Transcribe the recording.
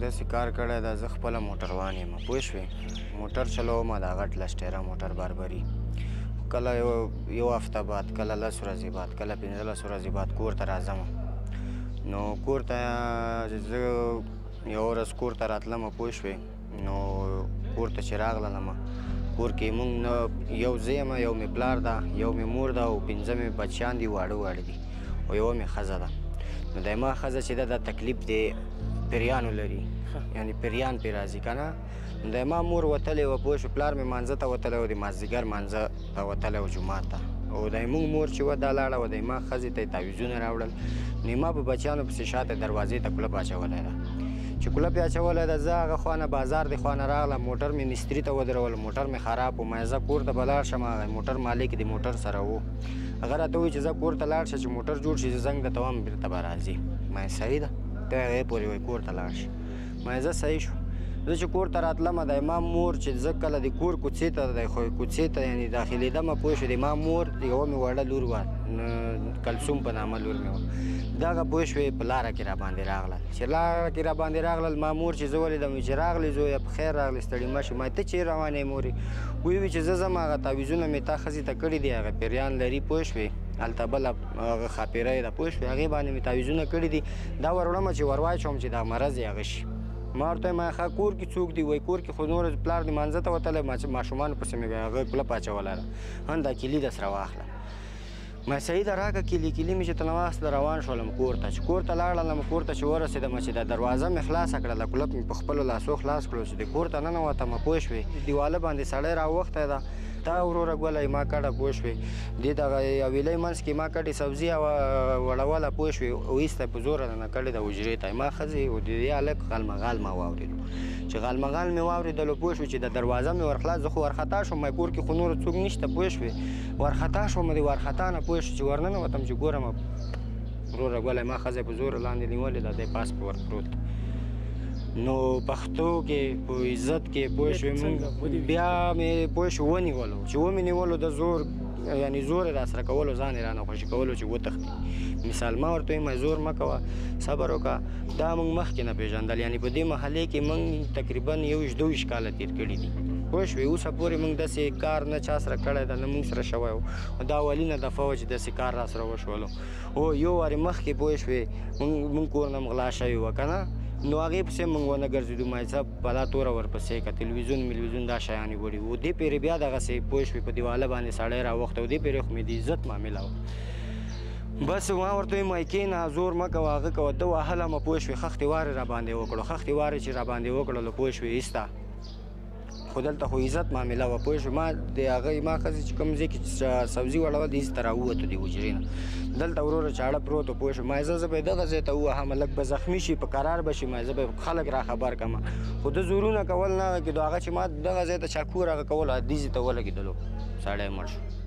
داسې کار کړی ده زه خپله موټروان یم پوه شوې موټر چلوم د هغه ټلسټیره موټر باربري کله یو هفته بعد کله 10 ورځې بعد کله 15 ورځې بعد کور ته راځم نو کور ته زه یوه ورځ کور ته راتلم پوه شوې نو کور ته چې راغللم کور کې مونږ یو زه یم یو مې پلار ده یو مې مور ده او 5 مې بچیان دي واړه واړه دي او یوه مې ښځه ده نو د ما ښځه چې ده دا تکلیف دی پیریانو لري یعنی پیریان پې راځي که نه د ما مور وتلی وه پوه شو پلار مې مانځه ته وتلی و د مازدیګر مانځه ته وتلی و جومات ته او د مونږ مور چې وه دا لاړه وه د ما ښځې ته یې تعویضونه راوړل نو ما په بچیانو پسې شاته دروازې ته کلپ اچولی ده چې کلپ یې اچولی ده زه هغه خوا نه بازار د خوا نه راغلم موټر مې مستري ته ودرولم موټر مې خراب و ما زه کور ته به لاړ شم هغه موټر مالک د موټر سره و هغه راته ووایي چې زه کور ته لاړ شه چې موټر جوړ شي زه زنګ درته وم بېرته به راځي ما صحیح ده ته هغې پورې وایي کور ته لاړ شي ما زه صحیح شو زه چې کور ته راتلم د ما مور چې زه کله د کور کوڅې ته د کوڅې ته یعنې داخلېدم پوه شو د ما مور یوه مې وړه لور وه کلثوم په نامه لور مې وه دغه پوه شوې په لاره کې راباندې راغلل چې لاره کې راباندې راغلل ما مور چې زه ولیدم چې راغلې زویه په خیر راغلې ستړي مه شي ما ته چېرې روانې مورې ویې چې زه ځم هغه تعویضونه مې تا ښځې ته کړي دي هغه پیریان لري پوه شوې هلته بله هغه ښاپیری ده پوه شوې هغې باندې مې تعویضونه کړي دي دا ور وړمه چې ور واچوم چې دا مرض یې هغه شي ما ورته ما ښه کور کې څوک دي وایي کور کې خو نور پلار د مانځه ته وتلی ماشومانو پسې مې هغه کلپ اچولی ده هم دا کیلي ده سره واخله ما صحیح ده راکړه کیلي مې چې تنه واخیسته روان شولم کور ته چې کور ته لاړلم کور ته چې ورسېدم چې دا دروازه مې خلاصه کړله کلپ مې په خپلو لاسو خلاص کړو چې د کور ته ننوتم پوه شوې دیواله باندې سړی راوختی ده تا وروره ګوله ما کډه پوه شوې دې دغه حویلۍ منځ کې ما کډې سبزي وړوله پوه شوې وایسته په زوره نه کړې ده حجرې ته ما ښځې د دې هلک غالمغال ما واورېدو چې غالمغال مې واورېدلو پوه شو چې د دروازه مې ورخلاص زه خو ورخطا شوم ما کور کې خو نور څوک نشته پوه شوې ورخطا شوم د ورخطا نه پوه شو چې ورننوتم چې ګورم وروره ګوله ما ښځه په زوره لاندې نیولې ده دی پاس په ور پروت نو پښتو کې په عزت کې پوه شوې مونږ بیا مې پوه شو ونیولو چې ومې نیولو د زور یعنې زور یې راسره کولو ځان یې رانه خوشي کولو چې وتښتي مثال ما ورته وایم زور مه کوه صبر وکړه دا موږ مخکې نه پېژندل یعنې په دې محلې کې موږ تقریبا 21 کاله تېر کړي دي پوه شوې اوسه پورې موږ داسې کار نه چا سره کړی ده نه موږ سره شوی و دا اولینه دفعه وه چې داسې کار را سره وشولو او یو وارې مخکې پوه شوې موږ کور نه مغلا شوي وه که نه نو هغې پسې موږ ونه ګرځېدو ما صاحب بلا توره ورپسې که تلویزیون دا شیانې وړي و دې پېرې بیا دغسې پوه شوې په دیواله باندې سړی راوخته و دې پېرې خو مې د عزت معامله وه بس ما ورته وایم کېنه زور مه کوه هغه کوه ده وهله مه پوه شوې خښتې وارې راباندې وکړو خښتې وارې چې راباندې وکړلو پوه شوې ایسته خو دلته خو عزت معامله وه پوه شوې ما د هغې ما ښځې چې کوم ځای کې سبزي وړوه د ایسته راووتو د حجرې نه دلته وروره چاړه پروت و پوه شو ما زه به یې دغه ځای ته ووهم لږ به زخمي شي په قرار به شي ما زه به خلک را خبر کړم خو ده زورونه کول نه هغه کېدو هغه چې ما دغه ځای ته چاکو راغه کول حدیثې ته ولګېدلو سړی مړ شو